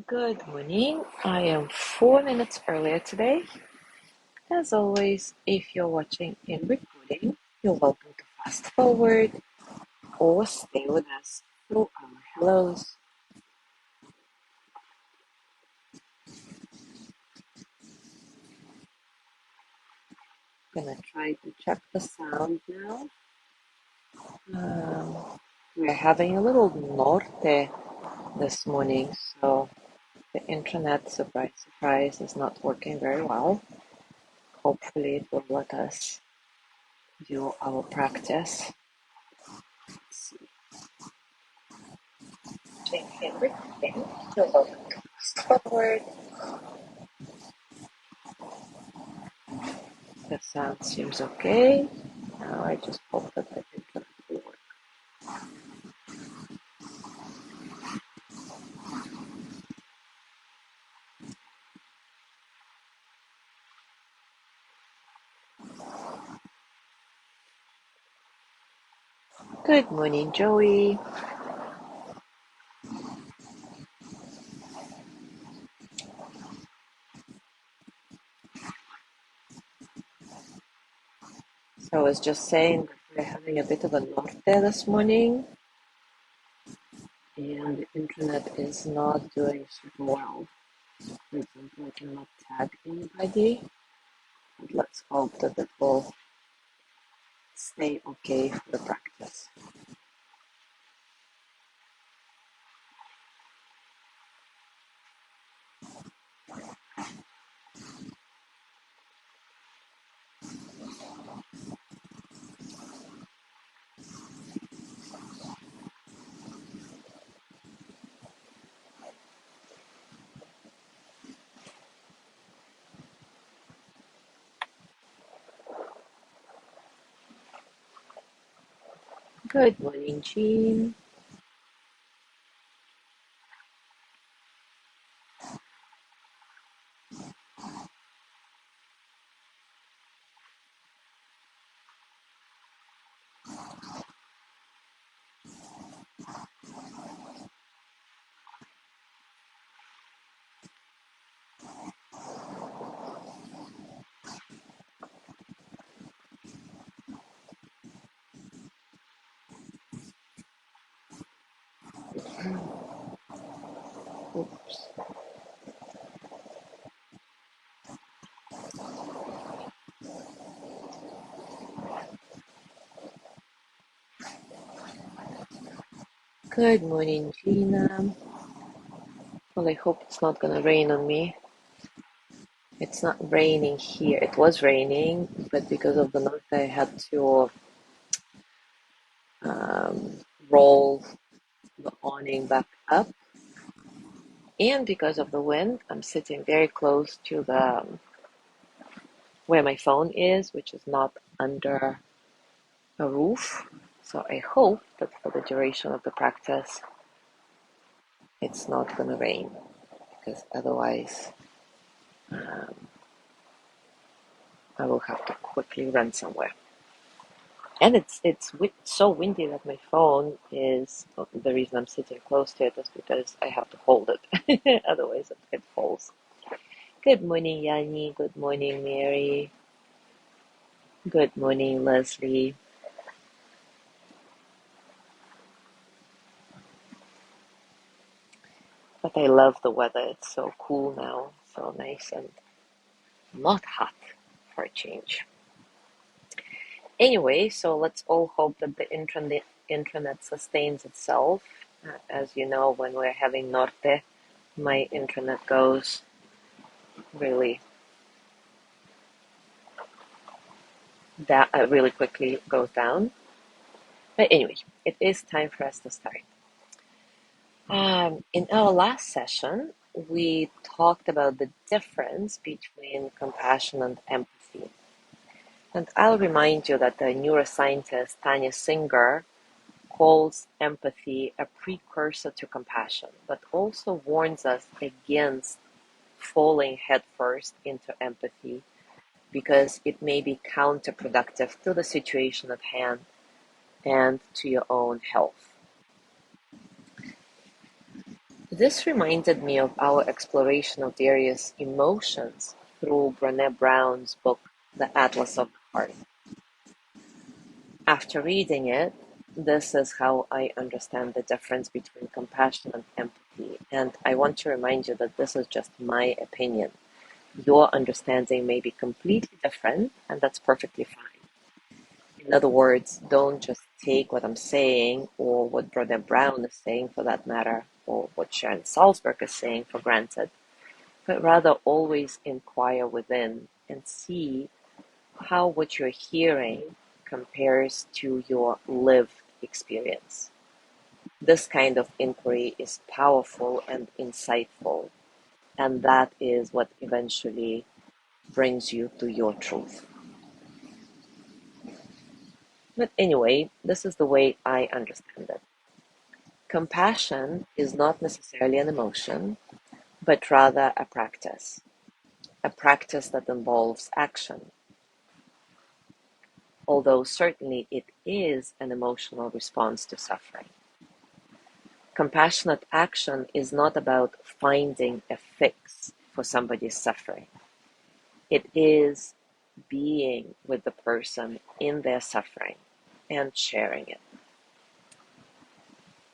Good morning. I am 4 minutes earlier today. As always, if you're watching in recording, you're welcome to fast forward or stay with us through our hellos. Gonna try to check the sound now. We're having a little norte this morning, so the internet, surprise, surprise, is not working very well. Hopefully, it will let us do our practice. Let's see. Everything. You're welcome to fast forward. The sound seems okay. Now I just hope that the internet will work. Good morning, Joey. So I was just saying that we're having a bit of a norte this morning, and the internet is not doing super well. For example, I cannot tag anybody. But let's hope that it will stay okay for the practice. Good morning, Jean. Oops. Good morning, Gina. Well, I hope it's not gonna rain on me. It's not raining here. It was raining, but because of the north, I had to um, roll the awning back up. And because of the wind, I'm sitting very close to the where my phone is, which is not under a roof. So I hope that for the duration of the practice, it's not gonna rain, because otherwise, um, I will have to quickly run somewhere. And it's so windy that my phone is the reason I'm sitting close to it is because I have to hold it. Otherwise, it falls. Good morning, Yanni. Good morning, Mary. Good morning, Leslie. But I love the weather. It's so cool now. So nice and not hot for a change. Anyway, so let's all hope that the intranet sustains itself. As you know, when we're having norte, my internet goes really that really quickly goes down. But anyway, it is time for us to start. In our last session, we talked about the difference between compassion and empathy. And I'll remind you that the neuroscientist Tanya Singer calls empathy a precursor to compassion, but also warns us against falling headfirst into empathy because it may be counterproductive to the situation at hand and to your own health. This reminded me of our exploration of various emotions through Brené Brown's book, The Atlas of the Heart. After reading it, this is how I understand the difference between compassion and empathy. And I want to remind you that this is just my opinion. Your understanding may be completely different, and that's perfectly fine. In other words, don't just take what I'm saying or what Brené Brown is saying for that matter, or what Sharon Salzberg is saying for granted, but rather always inquire within and see how what you're hearing compares to your lived experience. This kind of inquiry is powerful and insightful, and that is what eventually brings you to your truth. But anyway, this is the way I understand it. Compassion is not necessarily an emotion, but rather a practice that involves action, although certainly it is an emotional response to suffering. Compassionate action is not about finding a fix for somebody's suffering. It is being with the person in their suffering and sharing it.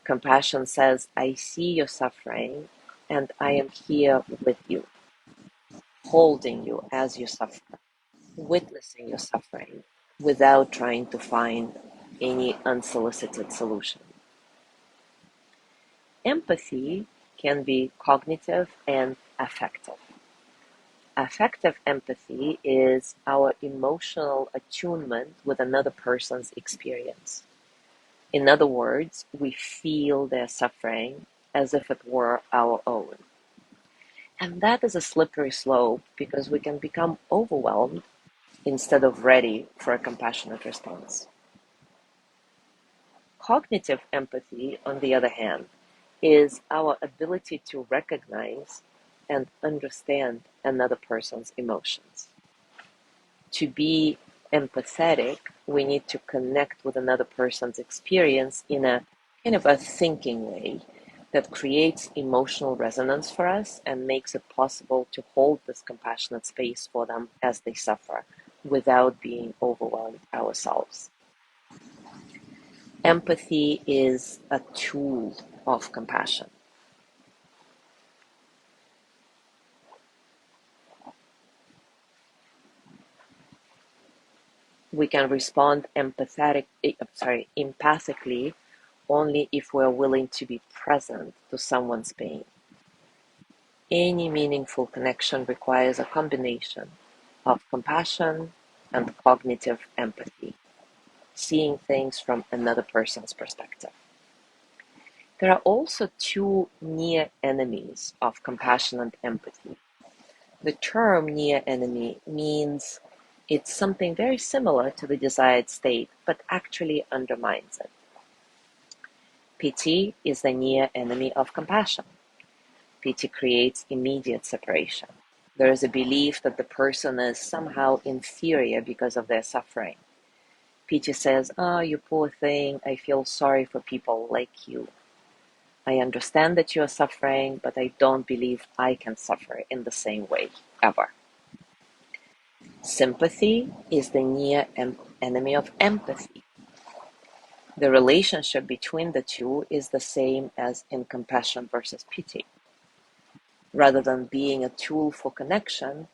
Compassion says, I see your suffering and I am here with you, holding you as you suffer, witnessing your suffering without trying to find any unsolicited solution. Empathy can be cognitive and affective. Affective empathy is our emotional attunement with another person's experience. In other words, we feel their suffering as if it were our own. And that is a slippery slope because we can become overwhelmed instead of ready for a compassionate response. Cognitive empathy, on the other hand, is our ability to recognize and understand another person's emotions. To be empathetic, we need to connect with another person's experience in a kind of a thinking way that creates emotional resonance for us and makes it possible to hold this compassionate space for them as they suffer without being overwhelmed ourselves. Empathy is a tool of compassion. We can respond empathically only if we're willing to be present to someone's pain. Any meaningful connection requires a combination of compassion and cognitive empathy, seeing things from another person's perspective. There are also two near enemies of compassion and empathy. The term near enemy means it's something very similar to the desired state, but actually undermines it. Pity is the near enemy of compassion. Pity creates immediate separation. There is a belief that the person is somehow inferior because of their suffering. Pity says, oh, you poor thing, I feel sorry for people like you. I understand that you are suffering, but I don't believe I can suffer in the same way, ever. Sympathy is the near enemy of empathy. The relationship between the two is the same as in compassion versus pity. Rather than being a tool for connection,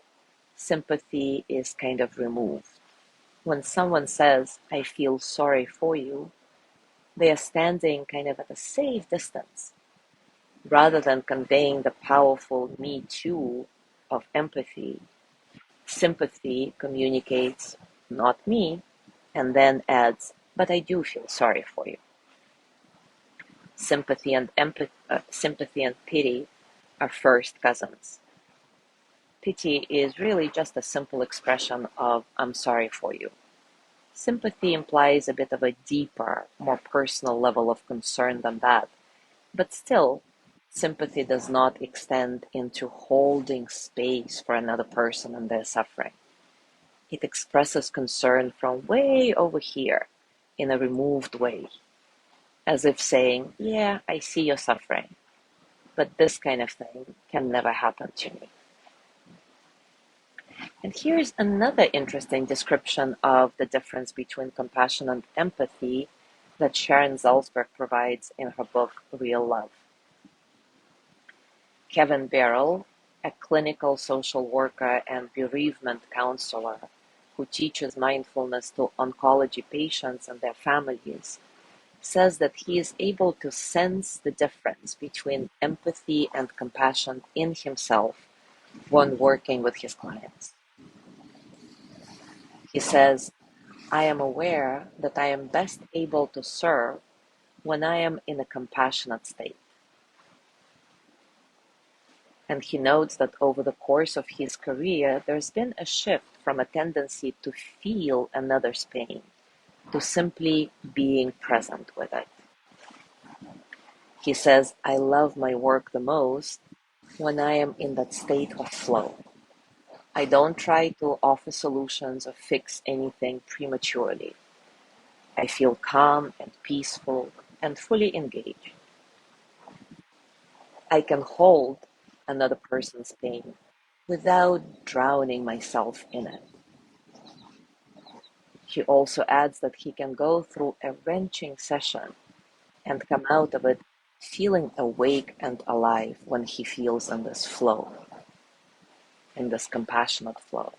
sympathy is kind of removed. When someone says, I feel sorry for you, they are standing kind of at a safe distance. Rather than conveying the powerful me too of empathy, sympathy communicates, not me, and then adds, but I do feel sorry for you. Sympathy and pity are first cousins. Pity is really just a simple expression of I'm sorry for you. Sympathy implies a bit of a deeper, more personal level of concern than that, but still, sympathy does not extend into holding space for another person and their suffering. It expresses concern from way over here in a removed way, as if saying, yeah, I see your suffering. but this kind of thing can never happen to me. And here's another interesting description of the difference between compassion and empathy that Sharon Salzberg provides in her book, Real Love. Kevin Barrell, a clinical social worker and bereavement counselor who teaches mindfulness to oncology patients and their families, says that he is able to sense the difference between empathy and compassion in himself when working with his clients. He says, I am aware that I am best able to serve when I am in a compassionate state. And he notes that over the course of his career, there's been a shift from a tendency to feel another's pain to simply being present with it. He says, I love my work the most when I am in that state of flow. I don't try to offer solutions or fix anything prematurely. I feel calm and peaceful and fully engaged. I can hold another person's pain without drowning myself in it. He also adds that he can go through a wrenching session and come out of it feeling awake and alive when he feels in this flow, in this compassionate flow.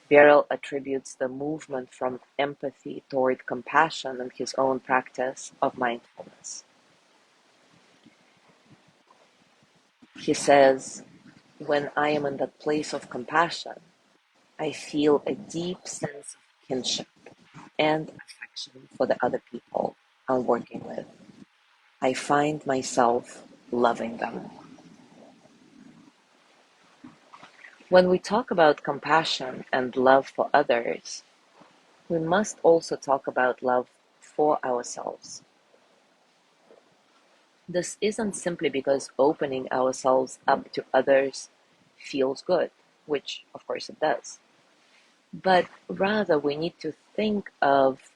Barrell attributes the movement from empathy toward compassion in his own practice of mindfulness. He says, when I am in that place of compassion, I feel a deep sense of kinship and affection for the other people I'm working with. I find myself loving them. When we talk about compassion and love for others, we must also talk about love for ourselves. This isn't simply because opening ourselves up to others feels good, which of course it does, but rather we need to think of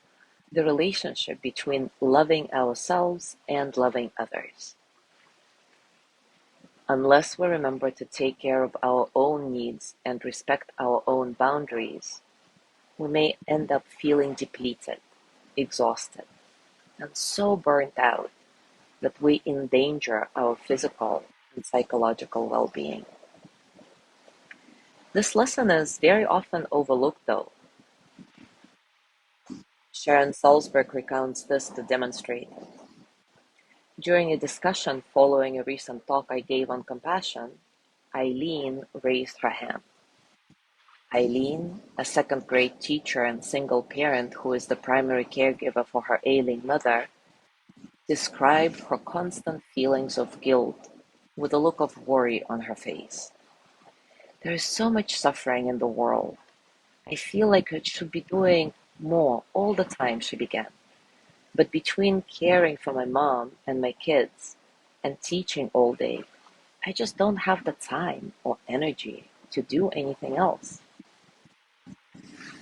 the relationship between loving ourselves and loving others. Unless we remember to take care of our own needs and respect our own boundaries, we may end up feeling depleted, exhausted, and so burnt out that we endanger our physical and psychological well-being. This lesson is very often overlooked, though. Sharon Salzberg recounts this to demonstrate. During a discussion following a recent talk I gave on compassion, Eileen raised her hand. Eileen, a second-grade teacher and single parent who is the primary caregiver for her ailing mother, described her constant feelings of guilt with a look of worry on her face. There is so much suffering in the world. I feel like I should be doing more all the time, she began. But between caring for my mom and my kids and teaching all day, I just don't have the time or energy to do anything else.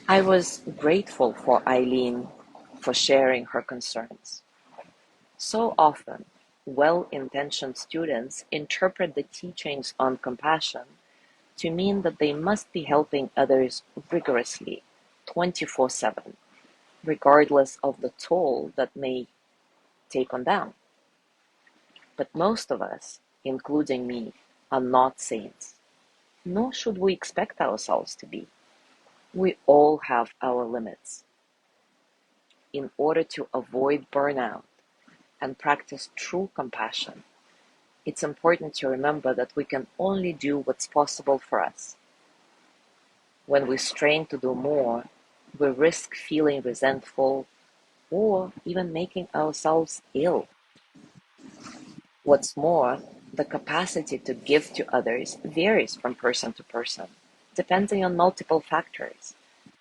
I was grateful for Eileen for sharing her concerns. So often, well-intentioned students interpret the teachings on compassion to mean that they must be helping others rigorously, 24/7, regardless of the toll that may take on them. But most of us, including me, are not saints, nor should we expect ourselves to be. We all have our limits. In order to avoid burnout and practice true compassion, it's important to remember that we can only do what's possible for us. When we strain to do more, we risk feeling resentful or even making ourselves ill. What's more, the capacity to give to others varies from person to person, depending on multiple factors,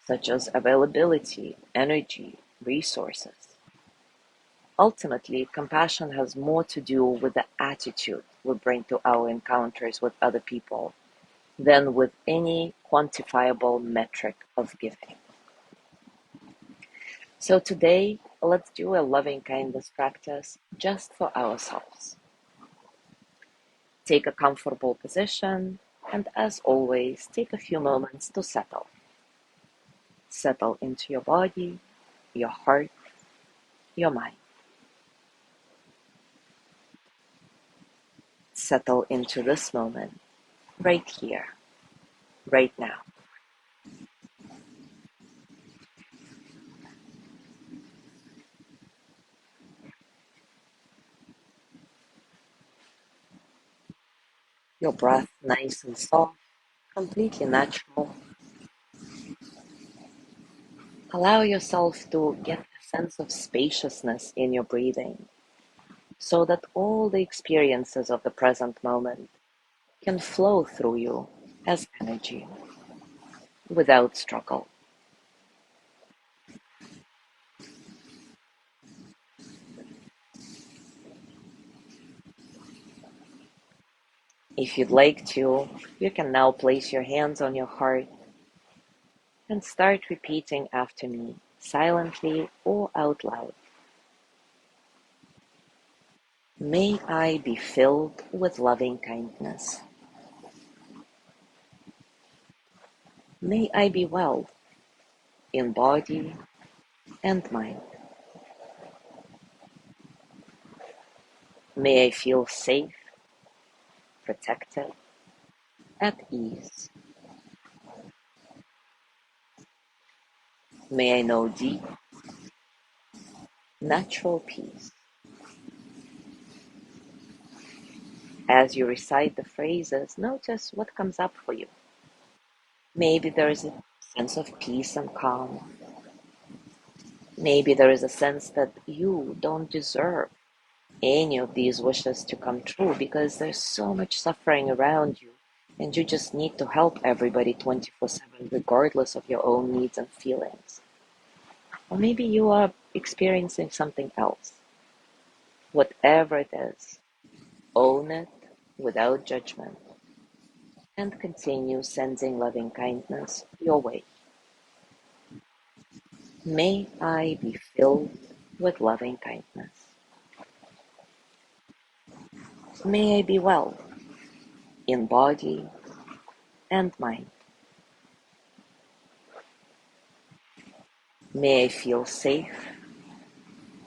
such as availability, energy, resources. Ultimately, compassion has more to do with the attitude we bring to our encounters with other people than with any quantifiable metric of giving. So today, let's do a loving kindness practice just for ourselves. Take a comfortable position, and as always, take a few moments to settle. Settle into your body, your heart, your mind. Settle into this moment, right here, right now. Your breath nice and soft, completely natural. Allow yourself to get a sense of spaciousness in your breathing so that all the experiences of the present moment can flow through you as energy without struggle. If you'd like to, you can now place your hands on your heart and start repeating after me, silently or out loud. May I be filled with loving kindness. May I be well in body and mind. May I feel safe, protected, at ease. May I know deep, natural peace. As you recite the phrases, notice what comes up for you. Maybe there is a sense of peace and calm. Maybe there is a sense that you don't deserve any of these wishes to come true because there's so much suffering around you and you just need to help everybody 24/7 regardless of your own needs and feelings. Or maybe you are experiencing something else. Whatever it is, own it without judgment and continue sending loving kindness your way. May I be filled with loving kindness. May I be well in body and mind. May I feel safe,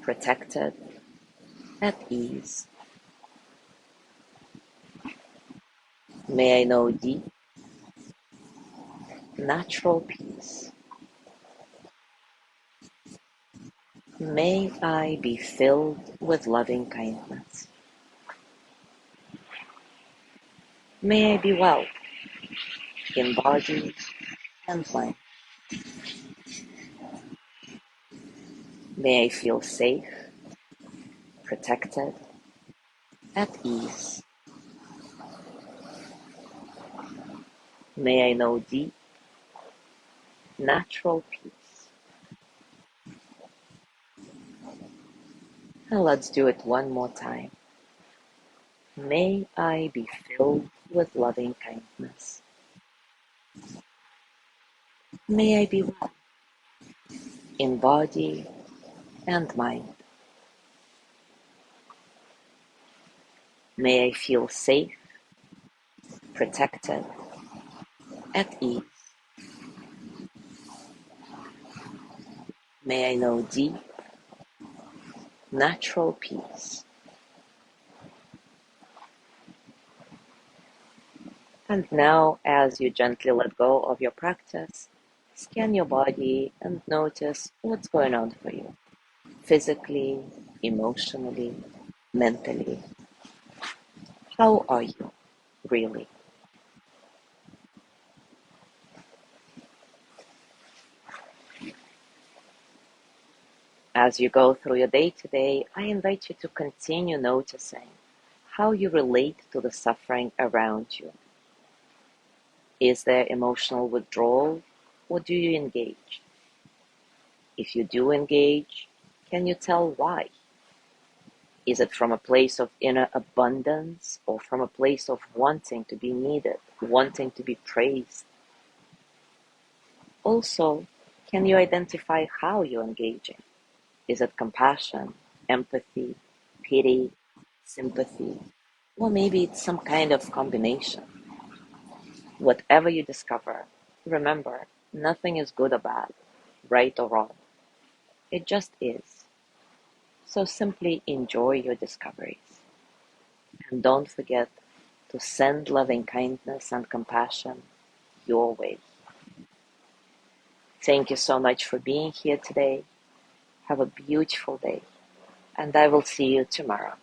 protected, at ease. May I know deep, natural peace. May I be filled with loving kindness. May I be well in body and mind. May I feel safe, protected, at ease. May I know deep, natural peace. And let's do it one more time. May I be filled with loving kindness. May I be well in body and mind. May I feel safe, protected, at ease. May I know deep, natural peace. And now, as you gently let go of your practice, scan your body and notice what's going on for you, physically, emotionally, mentally. How are you, really? As you go through your day to day, I invite you to continue noticing how you relate to the suffering around you. Is there emotional withdrawal, or do you engage? If you do engage, can you tell why? Is it from a place of inner abundance or from a place of wanting to be needed, wanting to be praised? Also, can you identify how you're engaging? Is it compassion, empathy, pity, sympathy, Or maybe it's some kind of combination. Whatever you discover, remember, nothing is good or bad, right or wrong. It just is. So simply enjoy your discoveries. And don't forget to send loving kindness and compassion your way. Thank you so much for being here today. Have a beautiful day, and I will see you tomorrow.